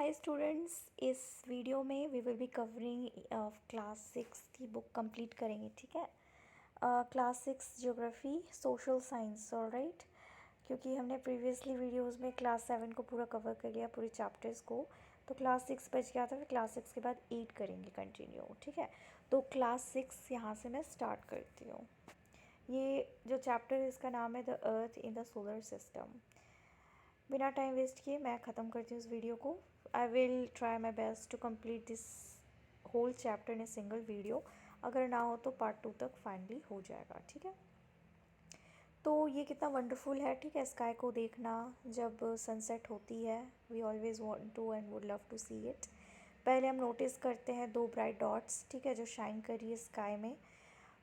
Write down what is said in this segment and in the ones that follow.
हाय students, इस video में we will be covering class 6 की बुक कंप्लीट करेंगे। ठीक है, class 6 geography social science. Alright, क्योंकि हमने प्रीवियसली वीडियोस में क्लास 7 को पूरा कवर कर लिया, पूरे चैप्टर्स को, तो क्लास 6 बच गया था। फिर क्लास 6 के बाद 8 करेंगे कंटिन्यू। ठीक है, तो क्लास 6 यहाँ से मैं स्टार्ट करती हूँ। ये जो चैप्टर है इसका नाम है the earth in the solar system. बिना टाइम वेस्ट किए मैं ख़त्म करती हूँ इस वीडियो को। I will try my best to complete this whole chapter in a single video. अगर ना हो तो पार्ट 2 तक फाइनली हो जाएगा। ठीक है, तो ये कितना वंडरफुल है। ठीक है, स्काई को देखना जब सनसेट होती है, we always want to and would love to see it. पहले हम नोटिस करते हैं 2 ब्राइट डॉट्स, ठीक है, जो शाइन कर रही है स्काई में।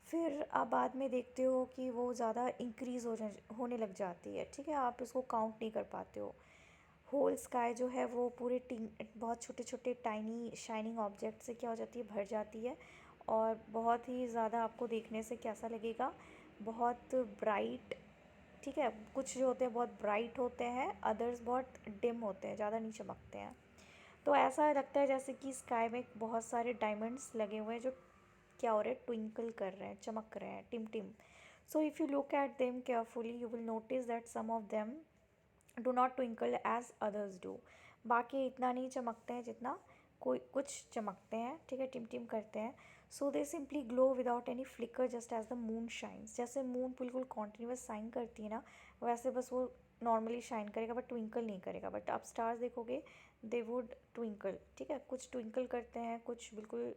फिर आप बाद में देखते हो कि वो ज़्यादा इंक्रीज़ होने लग जाती है। ठीक है, आप इसको काउंट नहीं कर पाते हो। होल स्काई जो है वो पूरे बहुत छोटे छोटे टाइनी शाइनिंग ऑब्जेक्ट से क्या हो जाती है, भर जाती है। और बहुत ही ज़्यादा आपको देखने से कैसा लगेगा, बहुत ब्राइट। ठीक है, कुछ जो होते हैं बहुत ब्राइट होते हैं, अदर्स बहुत डिम होते हैं, ज़्यादा नहीं चमकते हैं। तो ऐसा लगता है जैसे कि स्काई में बहुत सारे डायमंड्स लगे हुए हैं जो क्या हो रहे हैं, ट्विंकल कर रहे हैं, चमक रहे हैं, टिम टिम। So if you look at them carefully you will notice that some of them do not twinkle as others do. बाकी इतना नहीं चमकते हैं जितना कोई कुछ चमकते हैं। ठीक है, टिम टिम करते हैं। So they simply glow without any flicker just as the moon shines. जैसे मून बिल्कुल कॉन्टीन्यूस शाइन करती है ना, वैसे बस वो नॉर्मली शाइन करेगा बट ट्विंकल नहीं करेगा। बट आप स्टार्स देखोगे दे वुड ट्विंकल। ठीक है, कुछ ट्विंकल करते हैं, कुछ बिल्कुल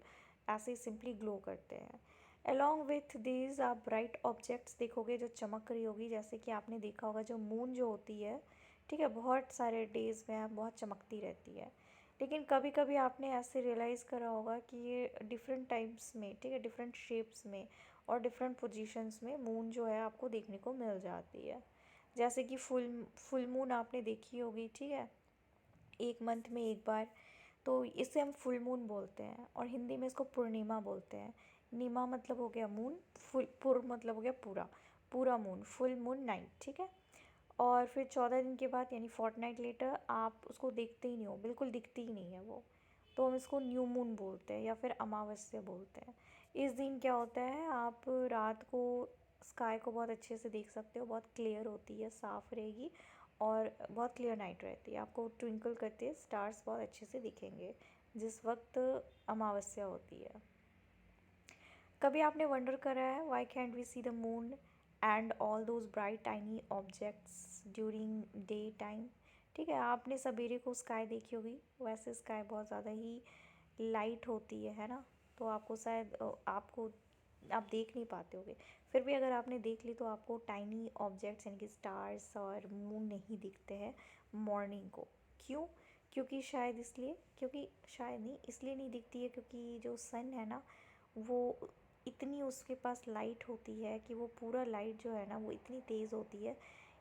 ऐसे ही सिंपली ग्लो करते हैं। अलॉन्ग विथ दीज आप ब्राइट ऑब्जेक्ट्स देखोगे जो चमक रही होगी, जैसे कि आपने देखा होगा जो मून जो होती है, ठीक है, बहुत सारे डेज़ में बहुत चमकती रहती है। लेकिन कभी कभी आपने ऐसे रियलाइज़ करा होगा कि ये डिफरेंट टाइप्स में, ठीक है, डिफरेंट शेप्स में और डिफरेंट पोजीशंस में मून जो है आपको देखने को मिल जाती है। जैसे कि फुल मून आपने देखी होगी, ठीक है, एक मंथ में एक बार। तो इसे हम फुल मून बोलते हैं और हिंदी में इसको पूर्णिमा बोलते हैं। नीमा मतलब हो गया मून, पुर मतलब हो गया पूरा, पूरा मून, फुल मून नाइट। ठीक है, और फिर 14 दिन के बाद यानी फोर्टनाइट लेटर आप उसको देखते ही नहीं हो, बिल्कुल दिखती ही नहीं है वो, तो हम इसको न्यू मून बोलते हैं या फिर अमावस्या बोलते हैं। इस दिन क्या होता है, आप रात को स्काई को बहुत अच्छे से देख सकते हो, बहुत क्लियर होती है, साफ़ रहेगी और बहुत क्लियर नाइट रहती है। आपको ट्विंकल करते स्टार्स बहुत अच्छे से दिखेंगे जिस वक्त अमावस्या होती है। कभी आपने वंडर करा है why can't we see the moon and all those bright tiny objects during day time. ठीक है, आपने सवेरे को स्काई देखी होगी, वैसे स्काई बहुत ज़्यादा ही लाइट होती है ना, तो आपको शायद आपको आप देख नहीं पाते होगे। फिर भी अगर आपने देख ली तो आपको टाइनी ऑब्जेक्ट्स यानी कि स्टार्स और मून नहीं दिखते हैं मॉर्निंग को। क्यों? क्योंकि शायद इसलिए, क्योंकि शायद नहीं, इसलिए नहीं दिखती है क्योंकि जो सन है ना, वो इतनी उसके पास लाइट होती है कि वो पूरा लाइट जो है ना वो इतनी तेज़ होती है,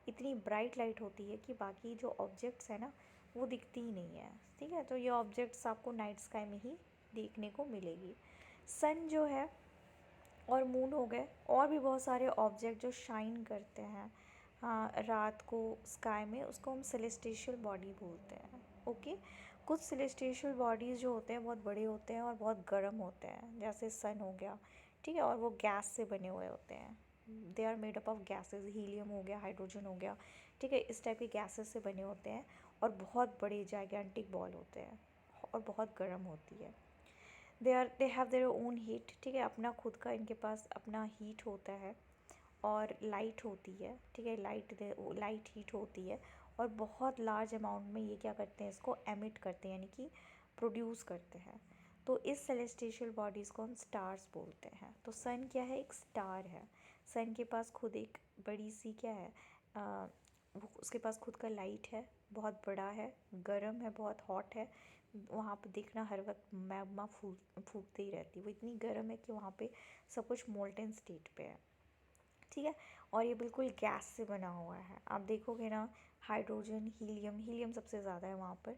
इतनी ब्राइट लाइट होती है कि बाकी जो ऑब्जेक्ट्स हैं ना वो दिखती ही नहीं है। ठीक है, तो ये ऑब्जेक्ट्स आपको नाइट स्काई में ही देखने को मिलेगी। सन जो है और मून हो गए, और भी बहुत सारे ऑब्जेक्ट जो शाइन करते हैं, हाँ, रात को स्काई में, उसको हम सेलेस्टिशियल बॉडी बोलते हैं। ओके, कुछ सेलेस्टिशियल बॉडीज़ जो होते हैं बहुत बड़े होते हैं और बहुत गर्म होते हैं, जैसे सन हो गया। ठीक है, और वो गैस से बने हुए होते हैं, they are made up of gases, helium हो गया, हाइड्रोजन हो गया। ठीक है, इस टाइप के गैसेस से बने होते हैं और बहुत बड़े जाइगेंटिक बॉल होते हैं और बहुत गर्म होती है। They have their own heat. ठीक है, अपना खुद का इनके पास अपना हीट होता है और लाइट होती है। ठीक है, लाइट हीट होती है और बहुत लार्ज अमाउंट में ये क्या करते हैं, इसको एमिट करते हैं यानी कि प्रोड्यूस करते हैं। तो इस सेलेस्टिशियल बॉडीज़ को हम स्टार्स बोलते हैं। तो सन क्या है, एक स्टार है। सन के पास खुद एक बड़ी सी क्या है, उसके पास खुद का लाइट है, बहुत बड़ा है, गर्म है, बहुत हॉट है। वहाँ पे देखना हर वक्त मैग्मा फूटती ही रहती है, वो इतनी गर्म है कि वहाँ पे सब कुछ मोल्टन स्टेट पे है। ठीक है, और ये बिल्कुल गैस से बना हुआ है। आप देखोगे ना, हाइड्रोजन, हीलियम सबसे ज़्यादा है वहाँ पर।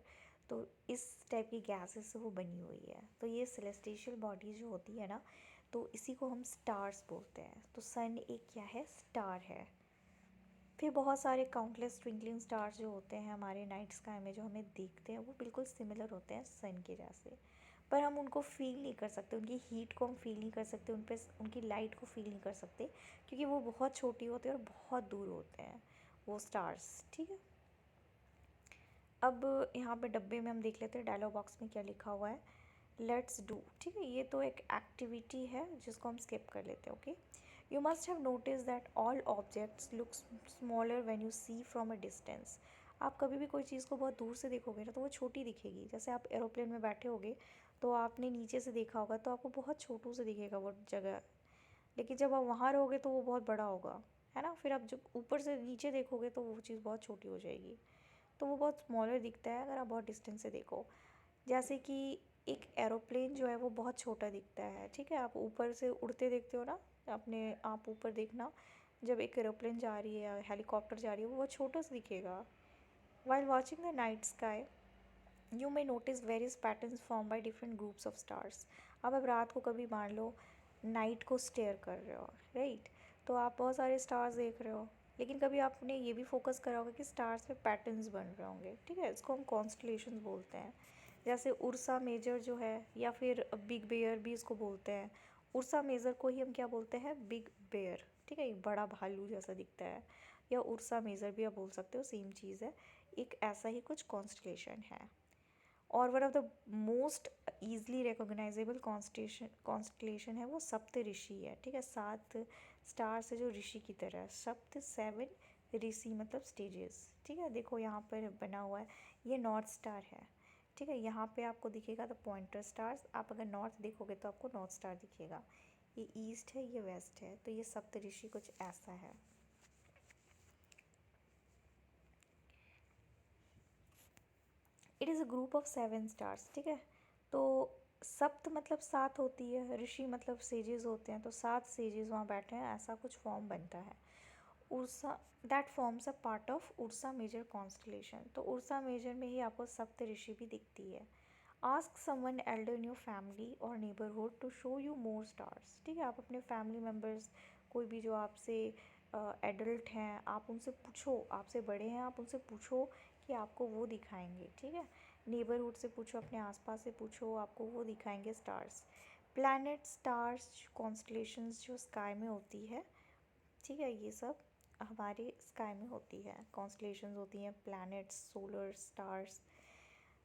तो इस टाइप की गैसेस से वो बनी हुई है। तो ये सेलेस्टिशियल बॉडी जो होती है ना, तो इसी को हम स्टार्स बोलते हैं। तो सन एक क्या है, स्टार है। फिर बहुत सारे काउंटलेस ट्विंकलिंग स्टार्स जो होते हैं हमारे नाइट स्काई में जो हमें दिखते हैं, वो बिल्कुल सिमिलर होते हैं सन के जैसे, पर हम उनको फील नहीं कर सकते, उनकी हीट को हम फील नहीं कर सकते, उन पर उनकी लाइट को फील नहीं कर सकते, क्योंकि वो बहुत छोटी होते हैं और बहुत दूर होते हैं वो स्टार्स। ठीक है, अब यहाँ पे डब्बे में हम देख लेते हैं डायलॉग बॉक्स में क्या लिखा हुआ है। Let's do. ठीक है, ये तो एक एक्टिविटी है जिसको हम स्किप कर लेते हैं। Okay, you must have notice that all objects look smaller when you see from a distance. आप कभी भी कोई चीज़ को बहुत दूर से देखोगे ना तो वो छोटी दिखेगी। जैसे आप एरोप्लेन में बैठे होगे तो आपने नीचे से देखा होगा तो आपको बहुत छोटू से दिखेगा वो जगह, लेकिन जब आप वहाँ रहोगे तो वो बहुत बड़ा होगा, है ना। फिर आप जब ऊपर से नीचे देखोगे तो वो चीज़ बहुत छोटी हो जाएगी, तो वो बहुत स्मॉलर दिखता है अगर आप बहुत डिस्टेंस से देखो। जैसे कि एक एरोप्लेन जो है वो बहुत छोटा दिखता है। ठीक है, आप ऊपर से उड़ते देखते हो ना, अपने आप ऊपर देखना, जब एक एरोप्लेन जा रही है या हेलीकॉप्टर जा रही है वो बहुत छोटा सा दिखेगा। While watching the night sky you may notice various patterns form by different groups of stars. अब रात को कभी मान लो नाइट को स्टेयर कर रहे हो, राइट, तो आप बहुत सारे स्टार्स देख रहे हो, लेकिन कभी आपने ये भी फोकस करा होगा कि स्टार्स में पैटर्न्स बन रहे होंगे। ठीक है, इसको हम कॉन्स्टलेशंस बोलते हैं। जैसे उर्सा मेजर जो है, या फिर बिग बेयर भी इसको बोलते हैं। उर्सा मेजर को ही हम क्या बोलते हैं, बिग बेयर। ठीक है, एक बड़ा भालू जैसा दिखता है, या उर्सा मेजर भी आप बोल सकते हो, सेम चीज़ है। एक ऐसा ही कुछ कॉन्स्टलेशन है। और one of the most easily recognizable constellation है वो सप्त ऋषि है। ठीक है, 7 स्टार्स है जो ऋषि की तरह है। सप्त 7 ऋषि मतलब स्टेजेस। ठीक है, देखो यहाँ पर बना हुआ है, ये नॉर्थ स्टार है। ठीक है, यहाँ पे आपको दिखेगा द पॉइंटर स्टार्स। आप अगर नॉर्थ देखोगे तो आपको नॉर्थ स्टार दिखेगा। ये ईस्ट है, ये वेस्ट है, तो ये सप्त ऋषि कुछ ऐसा है। It is a group of 7 stars. ठीक है, तो सप्त मतलब 7 होती है, ऋषि मतलब सेजेस होते हैं, तो 7 सेजेस वहाँ बैठे हैं, ऐसा कुछ फॉर्म बनता है। Ursa that forms a part of Ursa Major constellation. तो उर्सा मेजर में ही आपको सप्त ऋषि भी दिखती है। Ask someone elder in your family or neighbourhood to show you more stars. ठीक है, आप अपने फैमिली मेम्बर्स, कोई भी जो आपसे एडल्ट हैं, आप उनसे पूछो, आपसे बड़े हैं, आप उनसे पूछो कि आपको वो दिखाएंगे। ठीक है, नेबरहुड से पूछो, अपने आसपास से पूछो, आपको वो दिखाएंगे स्टार्स। प्लैनेट, स्टार्स, कॉन्स्टलेशंस जो स्काई में होती है, ठीक है, ये सब हमारे स्काई में होती है, कॉन्स्टलेशंस होती हैं, प्लैनेट्स, सोलर स्टार्स।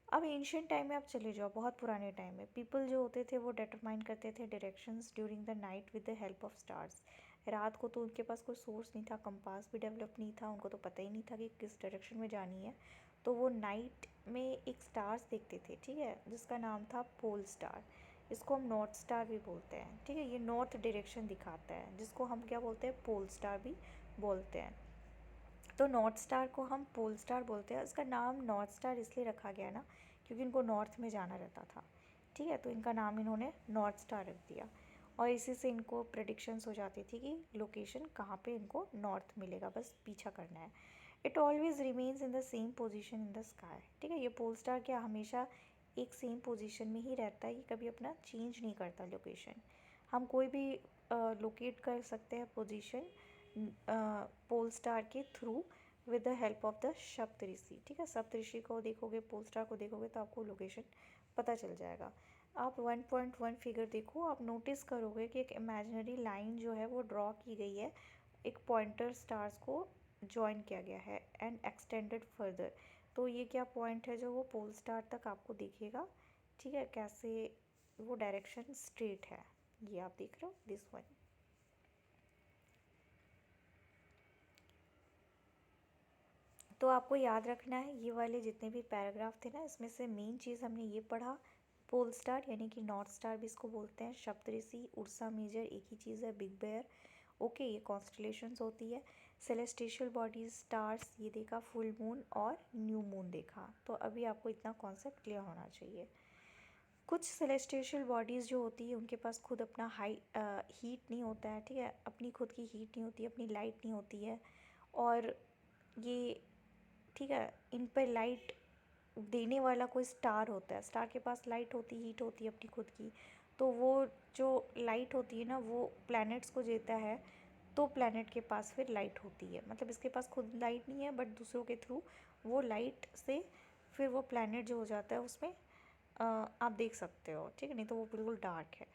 अब एंशियंट टाइम में आप चले जाओ, बहुत पुराने टाइम में पीपल जो होते थे वो डिटरमाइन करते थे directions during the night with the help of stars. रात को तो उनके पास कोई सोर्स नहीं था, कंपास भी डेवलप नहीं था, उनको तो पता ही नहीं था कि किस डायरेक्शन में जानी है, तो वो नाइट में एक स्टार्स देखते थे। ठीक है, जिसका नाम था पोल स्टार। इसको हम नॉर्थ स्टार भी बोलते हैं। ठीक है, ये नॉर्थ डायरेक्शन दिखाता है, जिसको हम क्या बोलते हैं, पोल स्टार भी बोलते हैं। तो नॉर्थ स्टार को हम पोल स्टार बोलते हैं। इसका नाम नॉर्थ स्टार इसलिए रखा गया ना, क्योंकि इनको नॉर्थ में जाना रहता था। ठीक है, तो इनका नाम इन्होंने नॉर्थ स्टार रख दिया, और इसी से इनको प्रेडिक्शंस हो जाती थी कि लोकेशन कहाँ पे इनको नॉर्थ मिलेगा, बस पीछा करना है। It always remains in the same position in the sky. ठीक है, ये पोल स्टार क्या हमेशा एक सेम पोजिशन में ही रहता है, ये कभी अपना चेंज नहीं करता लोकेशन। हम कोई भी लोकेट कर सकते हैं पोजीशन पोल स्टार के through with the help of the Saptarishi. ठीक है, सप्तऋषि को देखोगे, पोल स्टार को देखोगे तो आपको लोकेशन पता चल जाएगा। आप 1.1 फिगर देखो, आप नोटिस करोगे कि एक इमेजिनरी लाइन जो है वो ड्रॉ की गई है, एक पॉइंटर स्टार्स को जॉइन किया गया है एंड एक्सटेंडेड फर्दर। तो ये क्या पॉइंट है जो वो पोल स्टार तक आपको दिखेगा। ठीक है, कैसे वो डायरेक्शन स्ट्रेट है, ये आप देख रहे हो, दिस वन। तो आपको याद रखना है, ये वाले जितने भी पैराग्राफ थे ना, इसमें से मेन चीज़ हमने ये पढ़ा, पोल स्टार यानी कि नॉर्थ स्टार भी इसको बोलते हैं, सप्तऋषि, उर्सा मेजर एक ही चीज़ है, बिग बेयर। ओके, ये कॉन्स्टलेशंस होती है। सेलेस्टिशियल बॉडीज, स्टार्स, ये देखा, फुल मून और न्यू मून देखा। तो अभी आपको इतना कॉन्सेप्ट क्लियर होना चाहिए। कुछ सेलेस्टिशियल बॉडीज़ जो होती है उनके पास खुद अपना हीट नहीं होता है। ठीक है, अपनी खुद की हीट नहीं होती है, अपनी लाइट नहीं होती है, और ये, ठीक है, इन पर लाइट देने वाला कोई स्टार होता है। स्टार के पास लाइट होती, हीट होती है अपनी खुद की, तो वो जो लाइट होती है ना वो प्लैनेट्स को देता है, तो प्लैनेट के पास फिर लाइट होती है, मतलब इसके पास खुद लाइट नहीं है बट दूसरों के थ्रू वो लाइट से फिर वो प्लैनेट जो हो जाता है उसमें आप देख सकते हो, ठीक है, नहीं तो वो बिल्कुल डार्क है।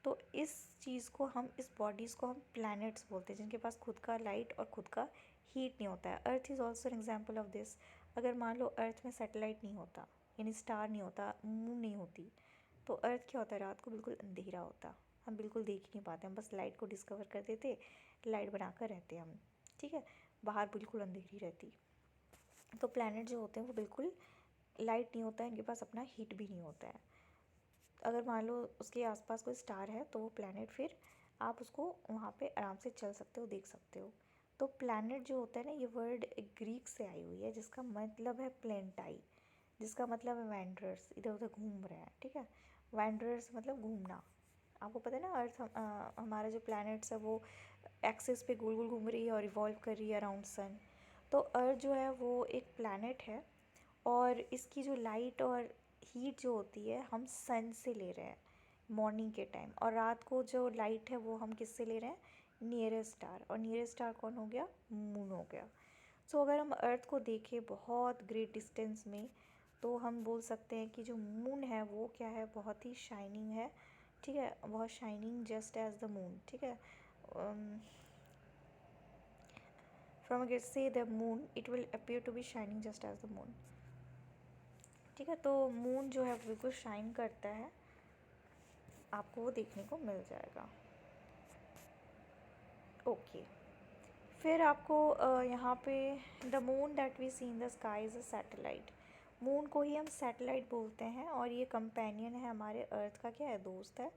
तो इस चीज़ को हम, इस बॉडीज़ को हम प्लैनेट्स बोलते हैं, जिनके पास खुद का लाइट और खुद का हीट नहीं होता है। Earth is also an example of this. अगर मान लो अर्थ में सैटेलाइट नहीं होता, यानी स्टार नहीं होता, मून नहीं होती, तो अर्थ क्या होता है, रात को बिल्कुल अंधेरा होता, हम बिल्कुल देख ही नहीं पाते, हम बस लाइट को डिस्कवर कर देते, लाइट बनाकर रहते हम, ठीक है, बाहर बिल्कुल अंधेरी रहती। तो प्लैनेट जो होते हैं वो बिल्कुल लाइट नहीं होता है, इनके पास अपना हीट भी नहीं होता है। अगर मान लो उसके आसपास कोई स्टार है तो वो प्लैनेट फिर आप उसको वहाँ पे आराम से चल सकते हो, देख सकते हो। तो प्लैनेट जो होता है ना, ये वर्ड ग्रीक से आई हुई है, जिसका मतलब है प्लेंटाई, जिसका मतलब है वैंडरर्स, इधर उधर घूम रहे हैं, ठीक है। वैंडरर्स मतलब घूमना। आपको पता है ना, अर्थ हमारा जो प्लैनेट्स है वो एक्सिस पे गोल गोल घूम रही है और रिवॉल्व कर रही है अराउंड सन। तो अर्थ जो है वो एक प्लैनेट है, और इसकी जो लाइट और हीट जो होती है हम सन से ले रहे हैं मॉर्निंग के टाइम, और रात को जो लाइट है वो हम किससे ले रहे हैं, नियरेस्ट स्टार, और नियरेस्ट स्टार कौन हो गया, मून हो गया। सो अगर हम अर्थ को देखें बहुत ग्रेट डिस्टेंस में, तो हम बोल सकते हैं कि जो मून है वो क्या है, बहुत ही शाइनिंग है, ठीक है, बहुत shining just as the moon, ठीक है। From a see the moon it will appear to be shining just as the moon, ठीक है। तो मून जो है बिल्कुल शाइन करता है, आपको वो देखने को मिल जाएगा। ओके, फिर आपको यहाँ पे the moon that we see in the sky is a satellite. Moon को ही हम सैटेलाइट बोलते हैं, और ये कंपेनियन है हमारे अर्थ का, क्या है, दोस्त है।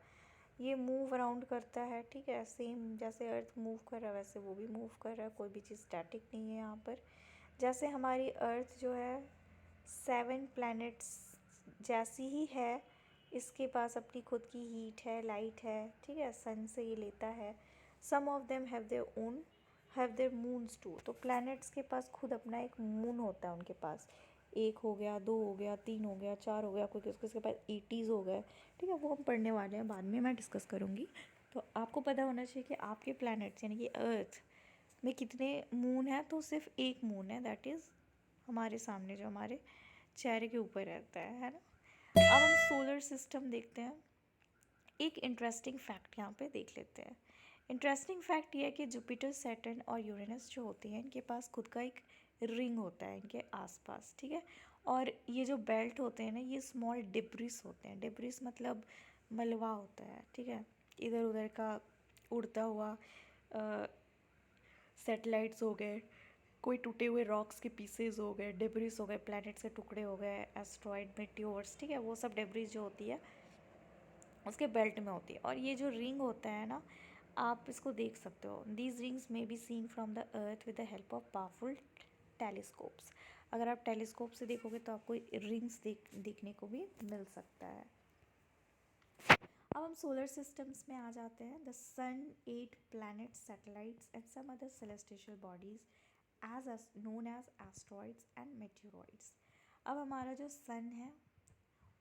ये मूव अराउंड करता है, ठीक है, सेम जैसे अर्थ मूव कर रहा है वैसे वो भी मूव कर रहा है, कोई भी चीज़ स्टैटिक नहीं है यहाँ पर। जैसे हमारी अर्थ जो है 7 प्लैनेट्स जैसी ही है, इसके पास अपनी खुद की हीट है, लाइट है, ठीक है, सन से ये लेता है। Some of them have their own, have their moons too. तो प्लैनेट्स के पास खुद अपना एक मून होता है, उनके पास एक हो गया, दो हो गया, तीन हो गया, चार हो गया, कोई किसके पास 80s हो गए, ठीक है, वो हम पढ़ने वाले हैं, बाद में मैं डिस्कस करूँगी। तो आपको पता होना चाहिए कि आपके प्लैनेट्स यानी कि अर्थ में कितने मून है। तो सिर्फ एक मून है, दैट इज़ हमारे सामने जो हमारे चेहरे के ऊपर रहता है ना। अब हम सोलर सिस्टम देखते हैं। एक इंटरेस्टिंग फैक्ट यहाँ पे देख लेते हैं। इंटरेस्टिंग फैक्ट ये है कि जुपिटर, सैटर्न और यूरेनस जो होते हैं, इनके पास खुद का एक रिंग होता है इनके आसपास, ठीक है। और ये जो बेल्ट होते हैं ना, ये स्मॉल डिब्रिस होते हैं। डिब्रिस मतलब मलबा होता है, ठीक है, इधर उधर का उड़ता हुआ सैटेलाइट्स हो गए, कोई टूटे हुए रॉक्स के पीसेज हो गए, डेब्रिस हो गए, प्लैनेट से टुकड़े हो गए, एस्ट्रॉइड, मेटियोर्स, ठीक है, वो सब डेब्रिस जो होती है उसके बेल्ट में होती है। और ये जो रिंग होता है ना, आप इसको देख सकते हो। दीज रिंग्स में be seen from the earth with the help of powerful telescopes. अगर आप टेलीस्कोप से देखोगे तो आपको रिंग्स देखने को भी मिल सकता है। अब हम सोलर सिस्टम्स में आ जाते हैं। The sun, 8 planets, satellites and some other celestial bodies as known as asteroids and meteoroids। अब हमारा जो सन है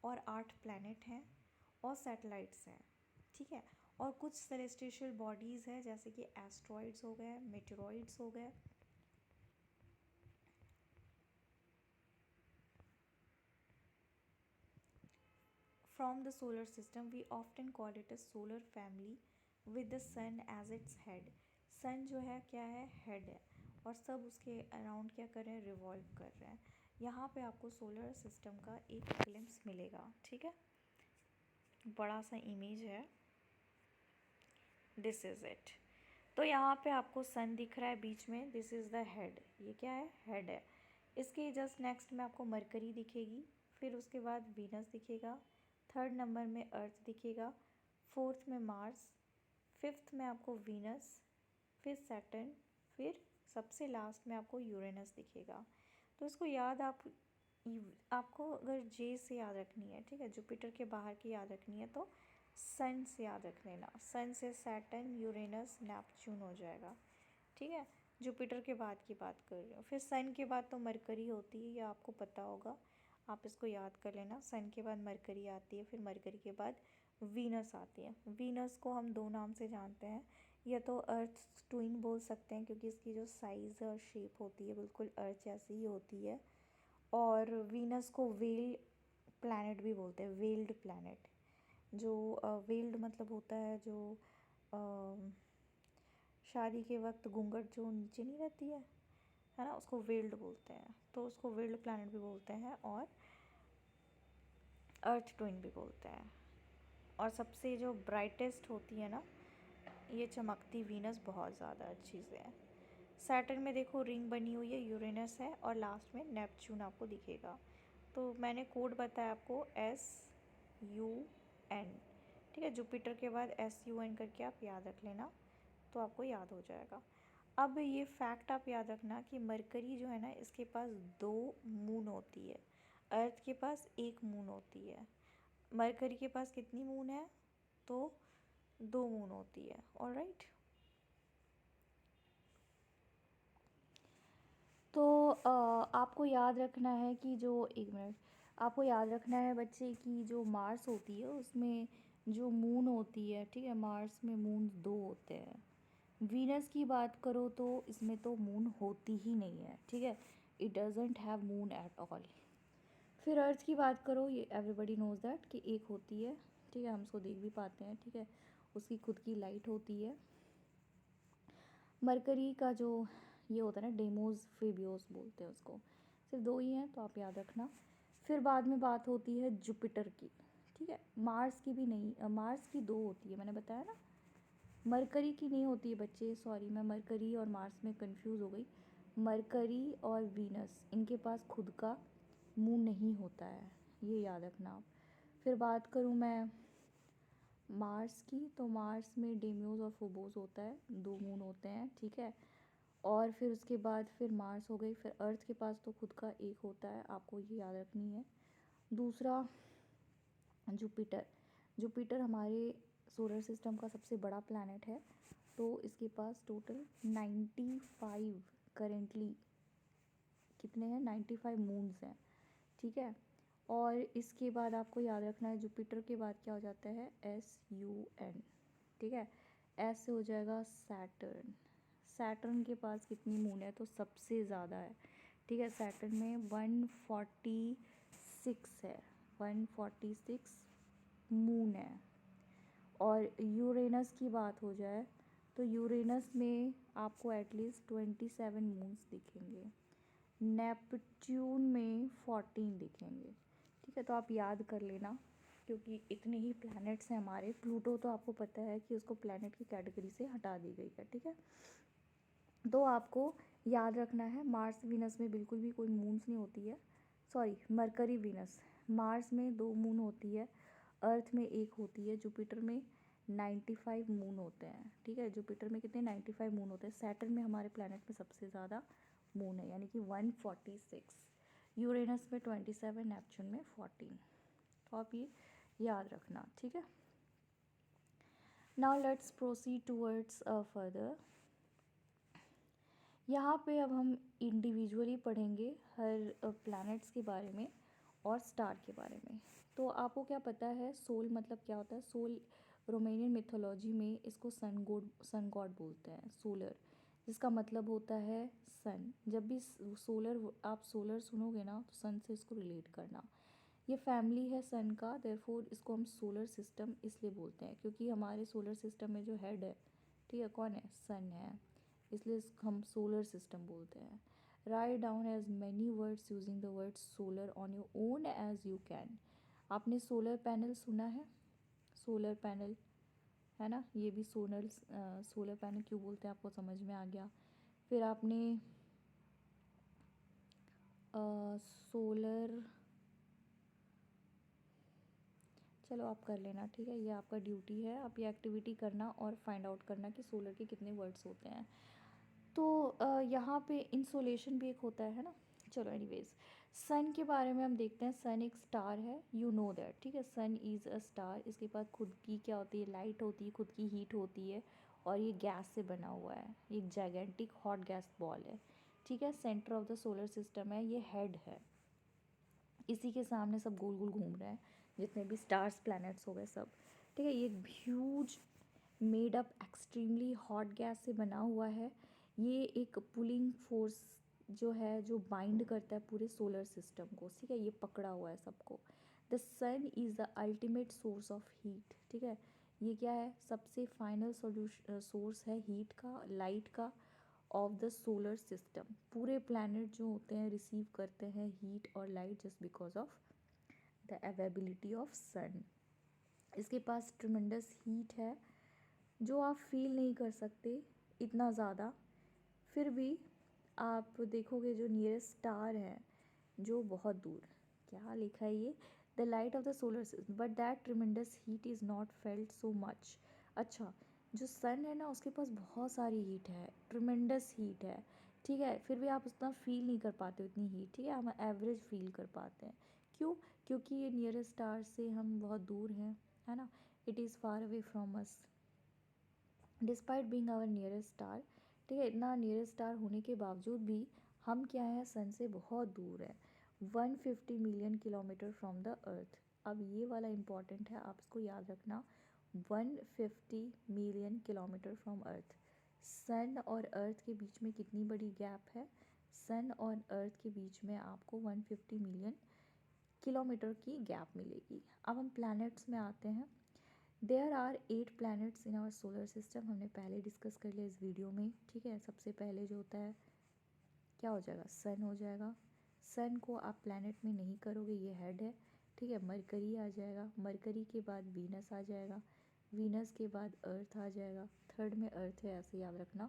और 8 प्लैनेट हैं और सैटेलाइट्स हैं, ठीक है, और कुछ सेलेस्टियल बॉडीज़ हैं जैसे कि एस्ट्रॉइड्स हो गए, मेटेरॉइड्स हो गए। From the solar system we often call it a solar family with the sun as its head। सन जो है क्या है, हेड है, और सब उसके अराउंड क्या कर रहे हैं, रिवॉल्व कर रहे हैं। यहाँ पे आपको सोलर सिस्टम का एक ग्लिम्स मिलेगा, ठीक है, बड़ा सा इमेज है, दिस इज़ इट। तो यहाँ पे आपको सन दिख रहा है बीच में, दिस इज़ द हेड, ये क्या है, हेड है। इसके जस्ट नेक्स्ट में आपको मरकरी दिखेगी, फिर उसके बाद वीनस दिखेगा, थर्ड नंबर में अर्थ दिखेगा, फोर्थ में मार्स, फिफ्थ में आपको वीनस, फिर सैटर्न, फिर सबसे लास्ट में आपको यूरेनस दिखेगा। तो इसको याद आपको अगर जे से याद रखनी है, ठीक है, जुपिटर के बाहर की याद रखनी है तो सन से याद रख लेना। सन से सैटर्न, यूरेनस, नेपच्यून हो जाएगा, ठीक है, जुपिटर के बाद की बात कर रही हूँ। फिर सन के बाद तो मरकरी होती है, ये आपको पता होगा, आप इसको याद कर लेना। सन के बाद मरकरी आती है, फिर मरकरी के बाद वीनस आती है। वीनस को हम दो नाम से जानते हैं, या तो अर्थ ट्विन बोल सकते हैं क्योंकि इसकी जो साइज़ और शेप होती है बिल्कुल अर्थ जैसी ही होती है। और वीनस को वेल प्लैनेट भी बोलते हैं, वेल्ड प्लैनेट। जो वेल्ड मतलब होता है जो शादी के वक्त घूंघट जो नीचे नहीं रहती है ना, उसको वेल्ड बोलते हैं। तो उसको वेल्ड प्लैनेट भी बोलते हैं और अर्थ ट्विन भी बोलते हैं। और सबसे जो ब्राइटेस्ट होती है ना, ये चमकती वीनस बहुत ज़्यादा अच्छी से है। सैटर्न में देखो रिंग बनी हुई है, यूरेनस है और लास्ट में नेपच्यून आपको दिखेगा। तो मैंने कोड बताया आपको SUN, ठीक है। जुपिटर के बाद SUN करके आप याद रख लेना, तो आपको याद हो जाएगा। अब ये फैक्ट आप याद रखना कि मरकरी जो है ना, इसके पास 2 मून होती है, अर्थ के पास 1 मून होती है। मरकरी के पास कितनी मून है? तो 2 मून होती है। ऑलराइट, तो आपको याद रखना है कि जो, एक मिनट, आपको याद रखना है बच्चे कि जो मार्स होती है उसमें जो मून होती है, ठीक है, मार्स में मून 2 होते हैं। वीनस की बात करो तो इसमें तो मून होती ही नहीं है, ठीक है, it doesn't have moon at all. फिर अर्थ की बात करो, ये एवरीबडी नोज दैट कि एक होती है, ठीक है, हम उसको देख भी पाते हैं, ठीक है, उसकी खुद की लाइट होती है। मरकरी का जो ये होता है ना, डेमोस फेबियोस बोलते हैं उसको, सिर्फ 2 ही हैं, तो आप याद रखना। फिर बाद में बात होती है जुपिटर की, ठीक है, मार्स की भी नहीं, मार्स की 2 होती है, मैंने बताया ना। मरकरी की नहीं होती है बच्चे, सॉरी, मैं मरकरी और मार्स में कंफ्यूज हो गई। मरकरी और वीनस, इनके पास खुद का मून नहीं होता है, ये याद रखना आप। फिर बात करूँ मैं मार्स की, तो मार्स में डेम्योस और फोबोस होता है, 2 मून होते हैं, ठीक है। और फिर उसके बाद फिर मार्स हो गई, फिर अर्थ के पास तो खुद का एक होता है, आपको ये याद रखनी है। दूसरा जुपिटर, जुपिटर हमारे सोलर सिस्टम का सबसे बड़ा प्लैनेट है, तो इसके पास टोटल 95, करेंटली कितने हैं, 95 मून्स हैं, ठीक है। और इसके बाद आपको याद रखना है जुपिटर के बाद क्या हो जाता है, SUN, ठीक है। एस से हो जाएगा सैटर्न। सैटर्न के पास कितनी मून है, तो सबसे ज़्यादा है, ठीक है, सैटर्न में 146 है, 146 मून है। और यूरेनस की बात हो जाए तो यूरेनस में आपको एटलीस्ट 27 मून्स दिखेंगे, नेपच्यून में 14 दिखेंगे, ठीक है। तो आप याद कर लेना क्योंकि इतने ही प्लैनेट्स हैं हमारे। प्लूटो तो आपको पता है कि उसको प्लैनेट की कैटेगरी से हटा दी गई है, ठीक है। तो आपको याद रखना है मार्स वीनस में बिल्कुल भी कोई मून्स नहीं होती है, सॉरी, मरकरी वीनस, मार्स में 2 मून होती है, अर्थ में 1 होती है, जुपिटर में 95 मून होते हैं, ठीक है। जुपिटर में कितने, 95 मून होते हैं। सैटर्न में हमारे प्लैनेट में सबसे ज़्यादा मून है, यानी कि 146, यूरेनस में 27, नेपच्यून में 14। तो आप ये याद रखना, ठीक है। Now let's proceed towards further. यहाँ पे अब हम इंडिविजुअली पढ़ेंगे हर प्लैनेट्स के बारे में और स्टार के बारे में। तो आपको क्या पता है सोल मतलब क्या होता है? सोल रोमेनियन मिथोलॉजी में इसको सन गॉड बोलते हैं, सोलर, जिसका मतलब होता है सन। जब भी सोलर, आप सोलर सुनोगे ना तो सन से इसको रिलेट करना। ये फैमिली है सन का, देयरफॉर इसको हम सोलर सिस्टम इसलिए बोलते हैं क्योंकि हमारे सोलर सिस्टम में जो हेड है, ठीक है, कौन है, सन है, इसलिए हम सोलर सिस्टम बोलते हैं। Write down as many words using the word solar on your own as you can. आपने सोलर पैनल सुना है? सोलर पैनल है ना, ये भी सोलर पैनल क्यों बोलते हैं आपको समझ में आ गया। फिर आपने सोलर, चलो आप कर लेना, ठीक है, ये आपका ड्यूटी है, आप ये एक्टिविटी करना और फाइंड आउट करना कि सोलर के कितने वर्ड्स होते हैं। तो यहाँ पे इंसोलेशन भी एक होता है ना। चलो एनीवेज, सन के बारे में हम देखते हैं। सन एक स्टार है, यू नो दैट, ठीक है, सन इज़ अ स्टार। इसके पास खुद की क्या होती है, लाइट होती है, खुद की हीट होती है, और ये गैस से बना हुआ है, एक जैगेंटिक हॉट गैस बॉल है, ठीक है। Centre of the solar system है, ये हेड है, इसी के सामने सब गोल गोल घूम रहे हैं, जितने भी स्टार्स प्लैनेट्स हो गए सब, ठीक है। ये एक huge made up extremely hot gas से बना हुआ है। ये एक पुलिंग फोर्स जो है जो बाइंड करता है पूरे सोलर सिस्टम को, ठीक है, ये पकड़ा हुआ है सबको। The sun is the ultimate source of heat, ठीक है, ये क्या है, सबसे फाइनल सोर्स है हीट का, लाइट का, ऑफ द सोलर सिस्टम। पूरे प्लैनेट जो होते हैं रिसीव करते हैं हीट और light just because of the availability of sun. इसके पास ट्रिमेंडस हीट है जो आप फील नहीं कर सकते इतना ज़्यादा, फिर भी आप देखोगे जो नियरेस्ट स्टार है जो बहुत दूर, क्या लिखा है ये, the light of the solar system but that tremendous heat is not felt so much. अच्छा, जो सन है ना उसके पास बहुत सारी हीट है, ट्रिमेंडस हीट है, ठीक है, फिर भी आप उतना फील नहीं कर पाते उतनी हीट, ठीक है, हम एवरेज फील कर पाते हैं। क्यों? क्योंकि ये नियरेस्ट स्टार से हम बहुत दूर हैं, है ना, it is far away from us despite being our nearest star, ठीक है, इतना नियरेस्ट स्टार होने के बावजूद भी हम क्या है, सन से बहुत दूर है, 150 million kilometre from the earth. अब ये वाला इम्पॉर्टेंट है, आप इसको याद रखना, 150 मिलियन किलोमीटर फ्रॉम अर्थ। सन और अर्थ के बीच में कितनी बड़ी गैप है, सन और अर्थ के बीच में आपको 150 मिलियन किलोमीटर की गैप मिलेगी। अब हम प्लैनेट्स में आते हैं। There are 8 planets in our solar system, हमने पहले डिस्कस कर लिया इस वीडियो में, ठीक है। सबसे पहले जो होता है क्या हो जाएगा, सन हो जाएगा। सन को आप प्लैनेट में नहीं करोगे, ये हेड है, ठीक है। मरकरी आ जाएगा, मरकरी के बाद वीनस आ जाएगा, वीनस के बाद अर्थ आ जाएगा, थर्ड में अर्थ है ऐसे याद रखना,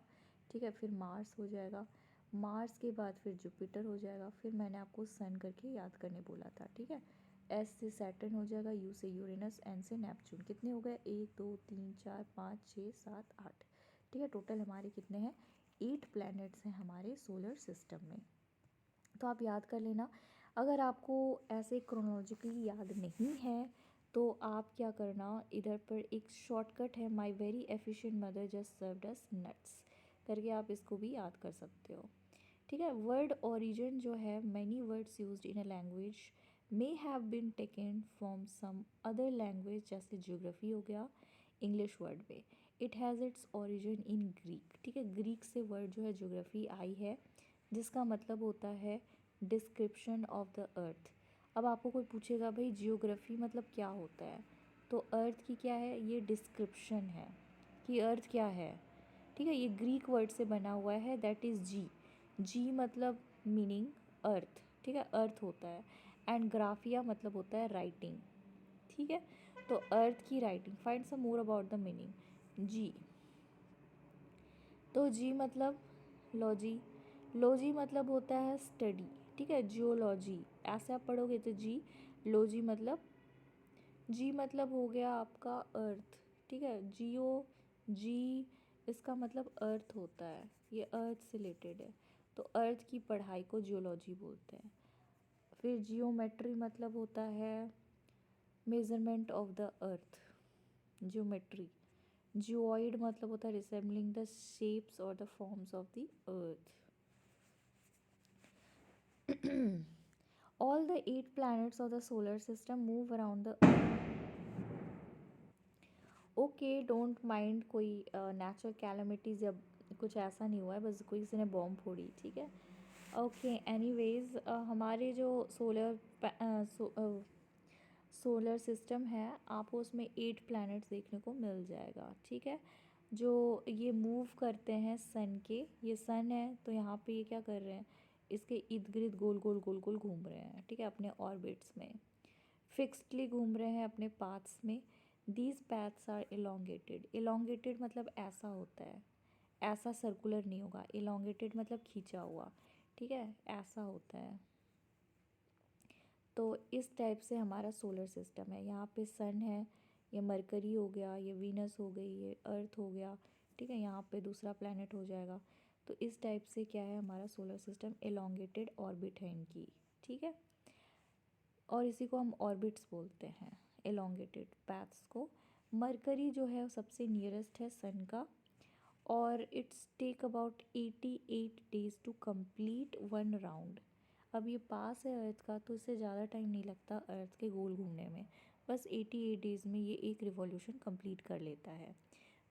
ठीक है। फिर मार्स हो जाएगा, मार्स के बाद फिर जुपिटर हो जाएगा, फिर मैंने आपको सन करके याद करने बोला था, ठीक है। एस से सैटर्न हो जाएगा, यू से यूरेनस, एन से नेपच्यून। कितने हो गए, 1 2 3 4 5 6 7 8, ठीक है। टोटल हमारे कितने हैं, 8 प्लैनेट्स हैं हमारे सोलर सिस्टम में। तो आप याद कर लेना, अगर आपको ऐसे क्रोनोलॉजिकली याद नहीं है तो आप क्या करना, इधर पर एक शॉर्टकट है, my very efficient mother just served us nuts करके आप इसको भी याद कर सकते हो, ठीक है। वर्ड ओरिजिन जो है, many words used in a language may have been taken from some other language, जैसे ज्योग्राफी हो गया इंग्लिश वर्ड में, it has its origin in Greek, ठीक है। ग्रीक से वर्ड जो है ज्योग्राफी आई है, जिसका मतलब होता है डिस्क्रिप्शन ऑफ द अर्थ। अब आपको कोई पूछेगा भाई जियोग्राफी मतलब क्या होता है, तो अर्थ की क्या है, ये डिस्क्रिप्शन है कि अर्थ क्या है, ठीक है। ये ग्रीक वर्ड से बना हुआ है, दैट इज़ जी। जी मतलब मीनिंग अर्थ, ठीक है, अर्थ होता है, एंड ग्राफिया मतलब होता है राइटिंग, ठीक है। तो अर्थ की writing, find some more about the meaning जी। तो जी मतलब लॉजी, लॉजी मतलब होता है स्टडी, ठीक है, जियोलॉजी ऐसे आप पढ़ोगे तो जी। लॉजी मतलब, जी मतलब हो गया आपका अर्थ, ठीक है, जियो, जी इसका मतलब अर्थ होता है, ये अर्थ से रिलेटेड है, तो अर्थ की पढ़ाई को जियोलॉजी बोलते हैं। फिर जियोमेट्री मतलब होता है measurement of the earth, geometry. Geoid मतलब होता है रिसेम्बलिंग द शेप्स और the forms of the earth. All the 8 planets of the solar system move around the okay, don't mind, कोई नेचुरल कैलमिटीज़ या कुछ ऐसा नहीं हुआ है, बस कोई किसी ने बॉम्ब फोड़ी, ठीक है। ओके, एनीवेज हमारे जो सोलर सिस्टम है, आपको उसमें 8 प्लैनेट्स देखने को मिल जाएगा, ठीक है, जो ये मूव करते हैं सन के, ये सन है तो यहाँ पे ये क्या कर रहे हैं, इसके इर्द गिर्द गोल गोल गोल गोल घूम रहे हैं, ठीक है, अपने ऑर्बिट्स में फिक्स्डली घूम रहे हैं अपने पाथ्स में। These paths are elongated, elongated मतलब ऐसा होता है, ऐसा सर्कुलर नहीं होगा, एलोंगेटेड मतलब खींचा हुआ, ठीक है, ऐसा होता है। तो इस टाइप से हमारा सोलर सिस्टम है, यहाँ पे सन है, ये मरकरी हो गया, ये वीनस हो गई, ये अर्थ हो गया, ठीक है, यहाँ पे दूसरा प्लैनेट हो जाएगा। तो इस टाइप से क्या है हमारा सोलर सिस्टम, एलोंगेटेड ऑर्बिट है इनकी, ठीक है, और इसी को हम ऑर्बिट्स बोलते हैं, एलोंगेटेड पैथ्स को। मरकरी जो है वो सबसे नियरेस्ट है सन का, और its take about 88 days to complete one round. अब ये पास है अर्थ का तो इससे ज़्यादा टाइम नहीं लगता अर्थ के गोल घूमने में, बस 88 डेज़ में ये एक रिवॉल्यूशन कंप्लीट कर लेता है।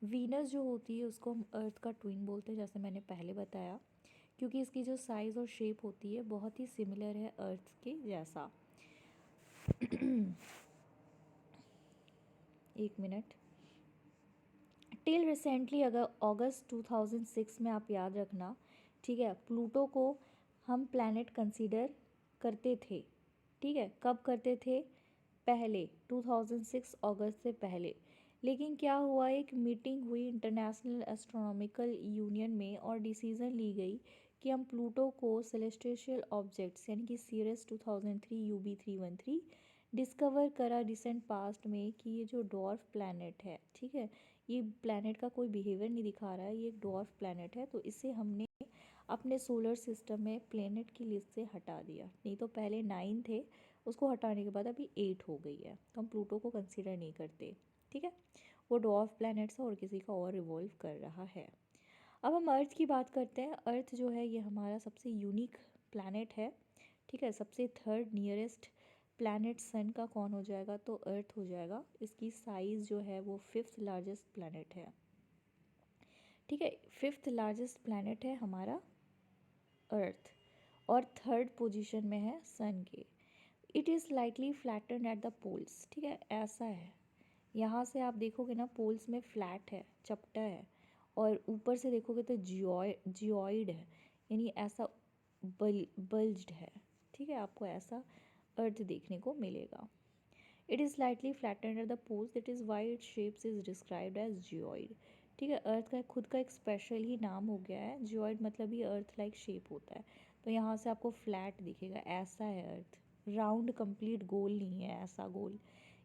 वीनस जो होती है उसको हम अर्थ का ट्विन बोलते हैं, जैसे मैंने पहले बताया, क्योंकि इसकी जो साइज़ और शेप होती है बहुत ही सिमिलर है अर्थ के जैसा। एक मिनट। टिल रिसेंटली, अगर अगस्त 2006 में आप याद रखना, ठीक है, प्लूटो को हम प्लैनेट कंसीडर करते थे। ठीक है, कब करते थे? पहले 2006 अगस्त से पहले। लेकिन क्या हुआ, एक मीटिंग हुई इंटरनेशनल एस्ट्रोनॉमिकल यूनियन में और डिसीज़न ली गई कि हम प्लूटो को सेलेस्टियल ऑब्जेक्ट्स यानी कि सीरियस 2003 UB313 डिस्कवर करा रिसेंट पास्ट में कि ये जो डॉर्फ प्लैनेट है, ठीक है, ये प्लैनेट का कोई बिहेवियर नहीं दिखा रहा है, ये एक डॉर्फ प्लैनेट है, तो इसे हमने अपने सोलर सिस्टम में प्लैनेट की लिस्ट से हटा दिया। नहीं तो पहले 9 थे, उसको हटाने के बाद अभी 8 हो गई है, तो हम प्लूटो को कंसीडर नहीं करते। ठीक है, वो डॉर्फ प्लैनेट से और किसी का और रिवॉल्व कर रहा है। अब हम अर्थ की बात करते हैं। अर्थ जो है ये हमारा सबसे यूनिक प्लैनेट है। ठीक है, सबसे थर्ड नियरेस्ट प्लैनेट सन का कौन हो जाएगा? तो अर्थ हो जाएगा। इसकी साइज़ जो है वो 5th लार्जेस्ट प्लैनेट है। ठीक है, 5th लार्जेस्ट प्लैनेट है हमारा अर्थ, और थर्ड पोजीशन में है सन के। It is slightly flatten at the poles. ठीक है, ऐसा है, यहाँ से आप देखोगे ना पोल्स में फ्लैट है, चपटा है, और ऊपर से देखोगे तो जियोइड है, यानी ऐसा बल्ज्ड है। ठीक है, आपको ऐसा अर्थ देखने को मिलेगा। It is slightly flattened at the poles, that is why it shapes is described as geoid. ठीक है, अर्थ का खुद का एक स्पेशल ही नाम हो गया है, जियोइड मतलब ही अर्थ लाइक शेप होता है। तो यहाँ से आपको फ्लैट दिखेगा, ऐसा है अर्थ, राउंड कंप्लीट गोल नहीं है, ऐसा गोल,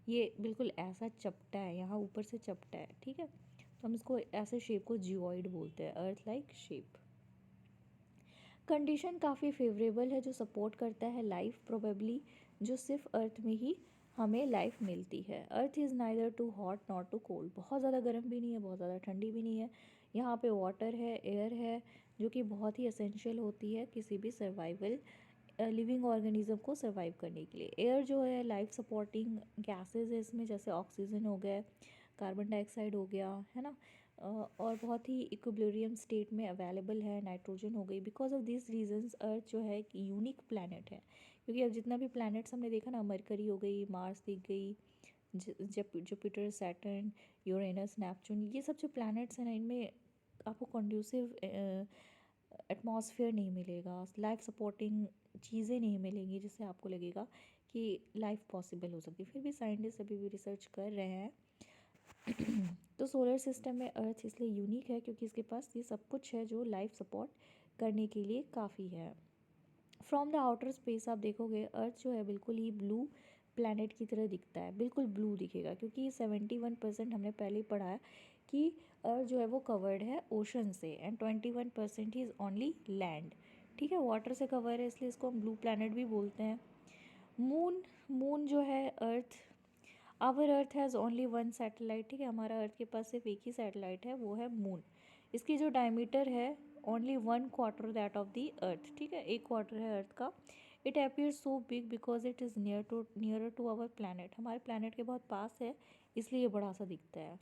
ये बिल्कुल ऐसा चपटा है, यहाँ ऊपर से चपटा है। ठीक है, तो हम इसको ऐसे शेप को जियोइड बोलते हैं, अर्थ लाइक शेप। कंडीशन काफ़ी फेवरेबल है जो सपोर्ट करता है लाइफ, प्रोबेबली जो सिर्फ अर्थ में ही हमें लाइफ मिलती है। Earth is neither too hot not too cold, बहुत ज़्यादा गर्म भी नहीं है, बहुत ज़्यादा ठंडी भी नहीं है। यहाँ पे वाटर है, एयर है, जो कि बहुत ही एसेंशियल होती है किसी भी सर्वाइवल लिविंग ऑर्गेनिज्म को सर्वाइव करने के लिए। एयर जो है लाइफ सपोर्टिंग गैसेज है इसमें, जैसे ऑक्सीजन हो गया, कार्बन डाइऑक्साइड हो गया, है ना, और बहुत ही इक्विलिब्रियम स्टेट में अवेलेबल है, नाइट्रोजन हो गई। बिकॉज ऑफ दिस रीजंस अर्थ जो है एक यूनिक प्लानट है, क्योंकि अब जितना भी प्लैनेट्स हमने देखा ना, मरकरी हो गई, मार्स दिख गई, जुपिटर, सैटर्न, यूरेनस, नेपच्यून, ये सब जो प्लैनेट्स हैं ना, इनमें आपको कंड्यूसिव एटमॉस्फेयर नहीं मिलेगा, लाइफ सपोर्टिंग चीज़ें नहीं मिलेंगी जिससे आपको लगेगा कि लाइफ पॉसिबल हो सकती है। फिर भी साइंटिस्ट अभी भी रिसर्च कर रहे हैं। तो सोलर सिस्टम में अर्थ इसलिए यूनिक है क्योंकि इसके पास ये सब कुछ है जो लाइफ सपोर्ट करने के लिए काफ़ी है। फ्रॉम द आउटर स्पेस आप देखोगे अर्थ जो है बिल्कुल ही ब्लू प्लैनेट की तरह दिखता है, बिल्कुल ब्लू दिखेगा, क्योंकि 71% हमने पहले ही पढ़ा है कि अर्थ जो है वो कवर्ड है ओशन से, and 21% he is only land. ठीक है, वाटर से कवर है, इसलिए इसको हम ब्लू प्लैनेट भी बोलते हैं। मून, मून जो है earth, our earth has only one satellite. ठीक है, हमारा अर्थ के पास सिर्फ एक ही सैटेलाइट है, वो है मून। इसकी जो डायमीटर है only 1/4 that of the earth. ठीक है, 1/4 है अर्थ का। It appear so big because it is nearer to our planet, हमारे प्लानट के बहुत पास है, इसलिए ये बड़ा सा दिखता है।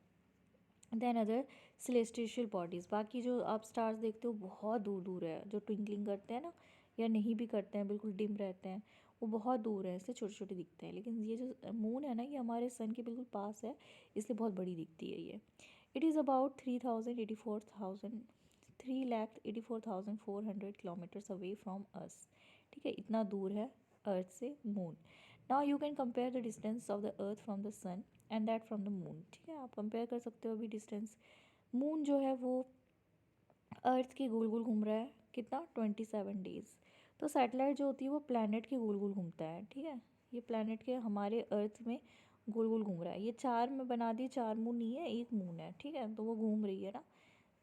देन अदर सेलेस्टियल बॉडीज़, बाकी जो आप स्टार्स देखते हो बहुत दूर दूर है, जो ट्विंकलिंग करते हैं ना, या नहीं भी करते हैं, बिल्कुल डिम रहते हैं, वो बहुत दूर है, इससे छोटे छोटे दिखते हैं। लेकिन ये जो मून है ना, ये हमारे सन के बिल्कुल पास है, इसलिए बहुत बड़ी दिखती है ये। इट इज़ अबाउट 3,84,400 किलोमीटर्स अवे फ्रॉम अस। ठीक है, इतना दूर है अर्थ से moon. Now you can compare the distance of the earth from the sun and that from the moon. ठीक है, आप कंपेयर कर सकते हो अभी डिस्टेंस। मून जो है वो अर्थ के गोल गोल घूम रहा है, कितना? 27 डेज। तो सैटेलाइट जो होती है वो प्लैनेट के गोल गोल घूमता है। ठीक है, ये प्लैनेट के हमारे अर्थ में गोल गोल घूम रहा है। ये 4 में बना दी, 4 मून नहीं है, एक मून है। ठीक है, तो वो घूम रही है ना,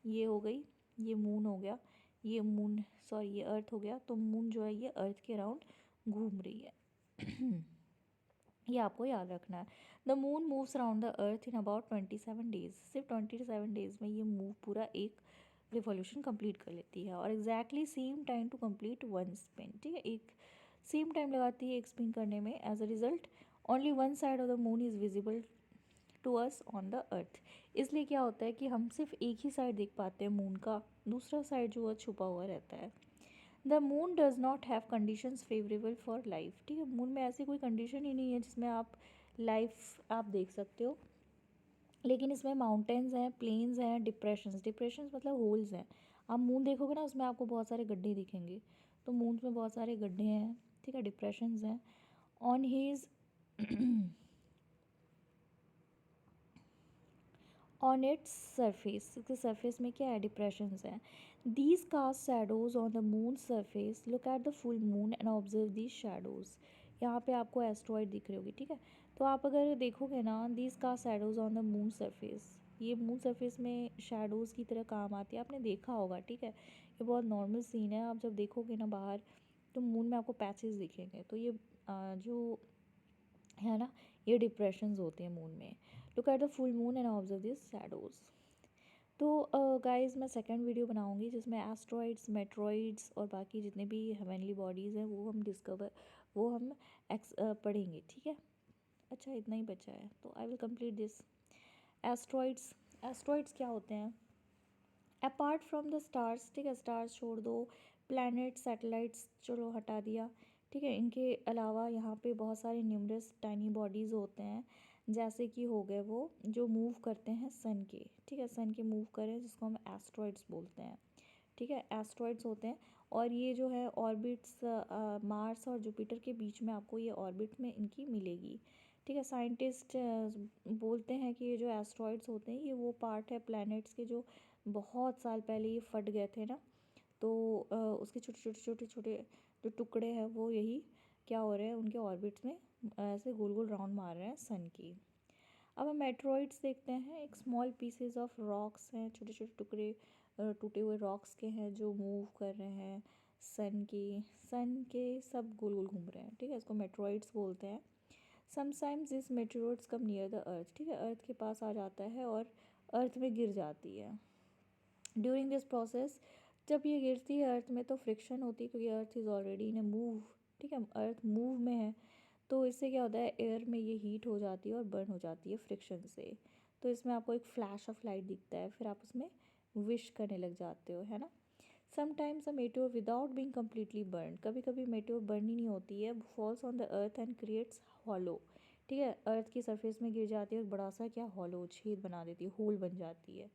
ये हो गई, ये मून हो गया, ये मून, सॉरी ये अर्थ हो गया। तो मून जो है ये अर्थ के अराउंड घूम रही है। ये आपको याद रखना है। The moon moves around the earth in about 27 days. सिर्फ 27 डेज में ये मूव पूरा एक रिवॉल्यूशन कंप्लीट कर लेती है, और exactly same time to complete one spin. ठीक है, एक सेम टाइम लगाती है एक स्पिन करने में। As a result only one side of the moon is visible to us on the earth. इसलिए क्या होता है कि हम सिर्फ एक ही साइड देख पाते हैं मून का, दूसरा साइड जो है छुपा हुआ रहता है। The moon does not have conditions favourable for life. ठीक है, मून में ऐसी कोई कंडीशन ही नहीं है जिसमें आप लाइफ आप देख सकते हो, लेकिन इसमें माउंटेन्स हैं, प्लेन्स हैं, डिप्रेशंस, डिप्रेशंस मतलब होल्स हैं। आप मून देखोगे ना, उसमें आपको बहुत सारे गड्ढे दिखेंगे, तो मून में बहुत सारे गड्ढे हैं, ठीक है, डिप्रेशंस हैं। On his on its surface, इसके सरफेस में क्या है, डिप्रेशंस हैं। These cast shadows on the moon surface, look at the full moon and observe these shadows. यहाँ पे आपको एस्ट्रॉयड दिख रही होगी, ठीक है। तो आप अगर देखोगे ना, these cast shadows on the moon surface, ये मून सरफेस में शैडोज़ की तरह काम आती है, आपने देखा होगा, ठीक है। ये बहुत नॉर्मल सीन है, आप जब देखोगे ना बाहर, तो मून में आपको पैचेस दिखेंगे, तो ये जो है ना, ये डिप्रेशंस होते हैं मून में। Look at the full moon and observe this shadows. तो गाइस मैं सेकंड वीडियो बनाऊंगी जिसमें एस्ट्रॉइड्स, मेट्रॉइड्स और बाकी जितने भी हेवनली बॉडीज़ हैं वो हम पढ़ेंगे, ठीक है। अच्छा, इतना ही बचा है, तो I will complete this. Asteroids, asteroids क्या होते हैं, अपार्ट फ्रॉम द स्टार्स, ठीक है, स्टार्स छोड़ दो, प्लैनेट, सैटेलाइट्स चलो हटा दिया, ठीक है, इनके अलावा यहाँ पे बहुत सारे न्यूमरस टाइनी बॉडीज़ होते हैं, जैसे कि हो गए वो जो मूव करते हैं सन के, ठीक है, सन के मूव करें जिसको हम एस्ट्रॉइड्स बोलते हैं, ठीक है, एस्ट्रॉइड्स होते हैं। और ये जो है ऑर्बिट्स, मार्स और जुपिटर के बीच में आपको ये ऑर्बिट में इनकी मिलेगी, ठीक है। साइंटिस्ट बोलते हैं कि ये जो एस्ट्रॉइड्स होते हैं ये वो पार्ट है प्लैनेट्स के जो बहुत साल पहले ये फट गए थे ना, तो उसके छोटे छोटे छोटे छोटे जो टुकड़े हैं वो यही क्या हो रहे हैं, उनके ऑर्बिट्स में ऐसे गोल गोल राउंड मार रहे हैं सन की। अब हम मेट्रॉइड्स देखते हैं, एक स्मॉल पीसेस ऑफ रॉक्स हैं, छोटे छोटे टुकड़े टूटे हुए रॉक्स के हैं जो मूव कर रहे हैं सन के सब गोल गोल घूम रहे हैं, ठीक है, इसको मेट्रॉइड्स बोलते हैं। Sometimes this meteoroids come near the earth, ठीक है, अर्थ के पास आ जाता है और अर्थ में गिर जाती है। ड्यूरिंग दिस प्रोसेस, जब ये गिरती है अर्थ में तो फ्रिक्शन होती है क्योंकि earth is already in A move, ठीक है, अर्थ मूव में है, तो इससे क्या होता है, एयर में ये हीट हो जाती है और बर्न हो जाती है फ्रिक्शन से। तो इसमें आपको एक फ्लैश ऑफ लाइट दिखता है, फिर आप उसमें विश करने लग जाते हो, है ना। Sometimes a meteor without being completely burn, कभी कभी मेट्योर बर्न ही नहीं होती है, falls on the earth and creates hollow, ठीक है, अर्थ की सरफेस में गिर जाती है और बड़ा सा क्या हॉलो छेद बना देती है, होल बन जाती है।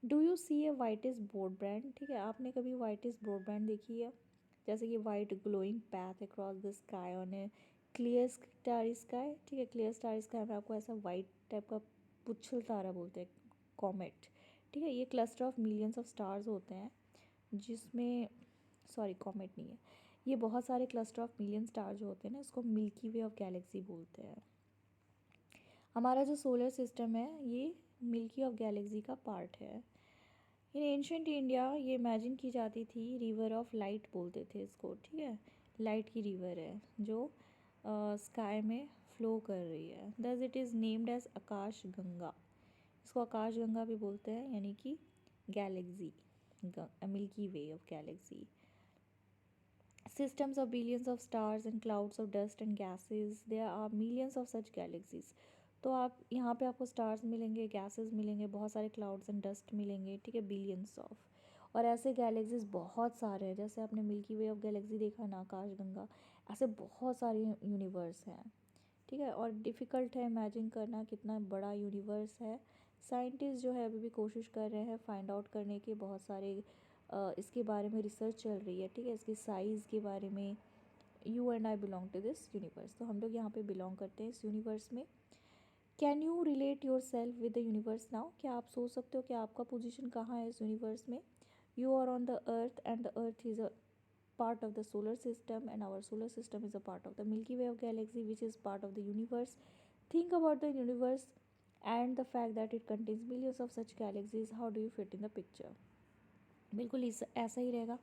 Do you see a whitish broadband, ठीक है, आपने कभी वाइटिस ब्रॉडबैंड देखी है, जैसे कि white glowing path across the sky on A clear star sky, ठीक है, क्लियर स्टार स्काई में आपको ऐसा वाइट टाइप का पुच्छल तारा बोलते हैं, कॉमेट, ठीक है, ये cluster of millions of stars होते हैं जिसमें, सॉरी कॉमेट नहीं है, ये बहुत सारे क्लस्टर ऑफ मिलियन स्टार जो होते हैं ना, इसको मिल्की वे ऑफ गैलेक्सी बोलते हैं। हमारा जो सोलर सिस्टम है ये मिल्की ऑफ गैलेक्सी का पार्ट है। इन एंशंट इंडिया ये इमेजिन की जाती थी, रिवर ऑफ लाइट बोलते थे इसको, ठीक है, लाइट की रिवर है जो स्काई में फ्लो कर रही है, thus it is named as Akash Ganga, इसको आकाश गंगा भी बोलते हैं, यानी कि galaxy, Milky Way of galaxy. Systems of billions of stars and clouds of dust and gases, there are millions of such galaxies। तो आप यहाँ पे आपको स्टार्स मिलेंगे, गैसेस मिलेंगे, बहुत सारे क्लाउड्स एंड डस्ट मिलेंगे, ठीक है, बिलियंस ऑफ, और ऐसे गैलेक्सीज बहुत सारे हैं, जैसे आपने मिल्की वे ऑफ गैलेक्सी देखा ना, आकाशगंगा, ऐसे बहुत सारे यूनिवर्स हैं, ठीक है, और डिफ़िकल्ट है इमेजिन करना कितना बड़ा यूनिवर्स है। साइंटिस्ट जो है अभी भी कोशिश कर रहे हैं फाइंड आउट करने के, बहुत सारे इसके बारे में रिसर्च चल रही है, ठीक है, इसकी साइज़ के बारे में। You and I belong to this universe, तो हम लोग यहाँ पे बिलोंग करते हैं इस यूनिवर्स में। Can you relate your self with the universe now, क्या आप सोच सकते हो कि आपका पोजीशन कहाँ है इस यूनिवर्स में। You are on the earth and the earth is a part of the solar system and our solar system is a part of the Milky Way of galaxy which is part of the universe. Think about the universe and the fact that it contains millions of such galaxies. How do you fit in the picture? बिल्कुल इस ऐसा ही रहेगा,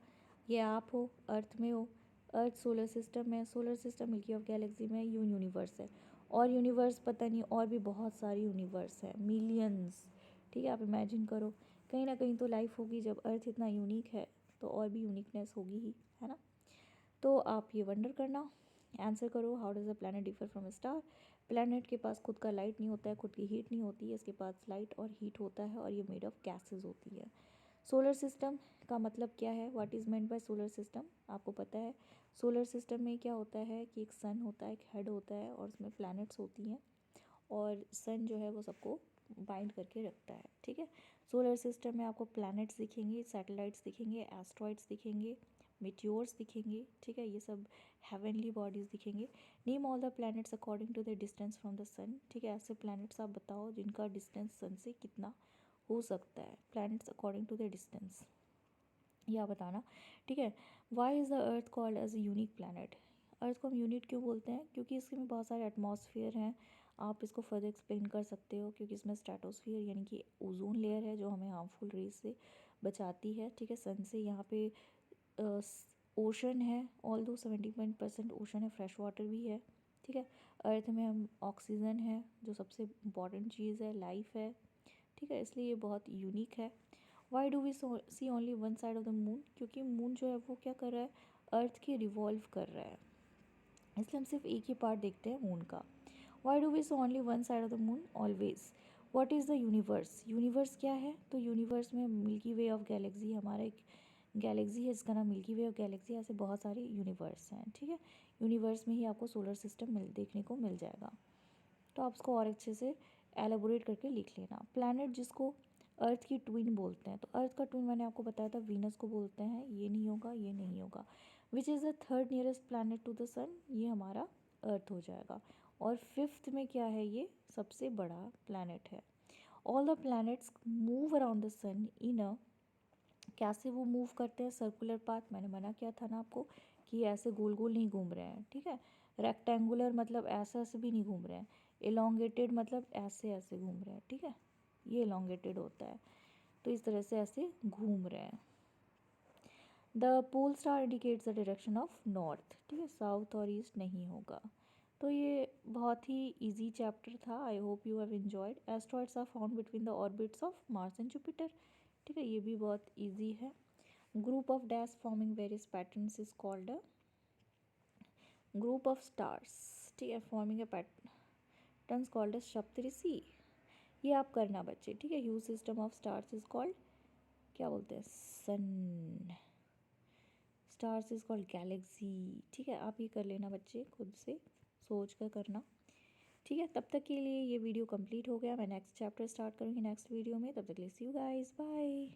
ये आप हो, अर्थ में हो, earth solar system में, solar system milky of Galaxy में, यूनिवर्स है, और यूनिवर्स पता नहीं और भी बहुत सारी यूनिवर्स है, मिलियंस, ठीक है, आप इमेजिन करो, कहीं ना कहीं तो लाइफ होगी, जब अर्थ इतना यूनिक है तो और भी यूनिकनेस होगी ही, है ना। तो आप ये वंडर करना, आंसर करो, how does a planet differ from a star. Planet के पास खुद का लाइट नहीं होता है, खुद की हीट नहीं होती है, इसके पास लाइट और हीट होता है और ये मेड ऑफ गैसेस होती है। सोलर सिस्टम का मतलब क्या है, what is meant by solar system, आपको पता है। सोलर सिस्टम में क्या होता है कि एक सन होता है, एक हेड होता है और उसमें प्लैनेट्स होती हैं और सन जो है वो सबको बाइंड करके रखता है, ठीक है। सोलर सिस्टम में आपको प्लैनेट्स दिखेंगे, सैटेलाइट्स दिखेंगे, एस्ट्रॉइड्स दिखेंगे, मीटियोर्स दिखेंगे, ठीक है, ये सब हेवनली बॉडीज़ दिखेंगे। Name all the planets according to the distance from the sun, ठीक है, ऐसे प्लैनेट्स आप बताओ जिनका डिस्टेंस सन से कितना हो सकता है, planets according to the distance, यह बताना, ठीक है। Why is the earth called as a unique planet, earth को हम यूनिक क्यों बोलते हैं, क्योंकि इसमें बहुत सारे एटमॉस्फेयर हैं। आप इसको फर्दर एक्सप्लेन कर सकते हो क्योंकि इसमें स्ट्रेटोस्फियर यानी कि ओजोन लेयर है जो हमें हार्मफुल रेज से बचाती है, ठीक है, सन से। यहाँ पे ओशन है, ऑल दो 70% ओशन है, फ्रेश वाटर भी है, ठीक है। अर्थ में हम ऑक्सीजन है जो सबसे इम्पॉर्टेंट चीज़ है, लाइफ है, ठीक है, इसलिए ये बहुत यूनिक है। Why do we see only one side of the moon, क्योंकि मून जो है वो क्या कर रहा है, अर्थ की रिवॉल्व कर रहा है, इसलिए हम सिर्फ एक ही पार्ट देखते हैं मून का। Why do we see only one side of the moon always. What is the universe, universe क्या है, तो यूनिवर्स में मिल्की वे ऑफ गैलेक्सी, हमारा एक गैलेक्सी है जिसका नाम मिल्की वे ऑफ गैलेक्सी, ऐसे बहुत सारे यूनिवर्स हैं, ठीक है। यूनिवर्स में ही आपको सोलर सिस्टम देखने को मिल जाएगा, तो आप उसको और अच्छे से एलेबोरेट करके लिख लेना। प्लैनेट जिसको अर्थ की ट्विन बोलते हैं, तो अर्थ का ट्विन मैंने आपको बताया था वीनस को बोलते हैं, ये नहीं होगा, ये नहीं होगा। Which is the third nearest planet to the sun, ये हमारा अर्थ हो जाएगा। और फिफ्थ में क्या है, ये सबसे बड़ा प्लैनेट है। All the planets move around the sun in a, कैसे वो मूव करते हैं, सर्कुलर पाथ, मैंने मना किया था ना आपको कि ऐसे गोल गोल नहीं घूम रहे हैं, ठीक है। रेक्टेंगुलर मतलब ऐसे ऐसे भी नहीं घूम रहे हैं, एलोंगेटेड मतलब ऐसे ऐसे घूम रहे हैं, ठीक है, ये एलोंगेटेड होता है, तो इस तरह से ऐसे घूम रहे हैं। The pole star indicates the direction of north, ठीक है, साउथ और ईस्ट नहीं होगा। तो ये बहुत ही इजी चैप्टर था, I hope you have enjoyed. Asteroids are found between the orbits of Mars and Jupiter, ठीक है, ये भी बहुत इजी है। Group of dash forming various patterns is called a group of stars, ठीक है, forming a patterns called a Saptarishi, ये आप करना बच्चे, ठीक है। Huge system of stars is called, क्या बोलते हैं, sun, stars is called galaxy, ठीक है, आप ये कर लेना बच्चे, खुद से सोच कर करना, ठीक है। तब तक के लिए ये वीडियो कंप्लीट हो गया, मैं नेक्स्ट चैप्टर स्टार्ट करूँगी नेक्स्ट वीडियो में, तब तक के लिए सी यू गाइस, बाय।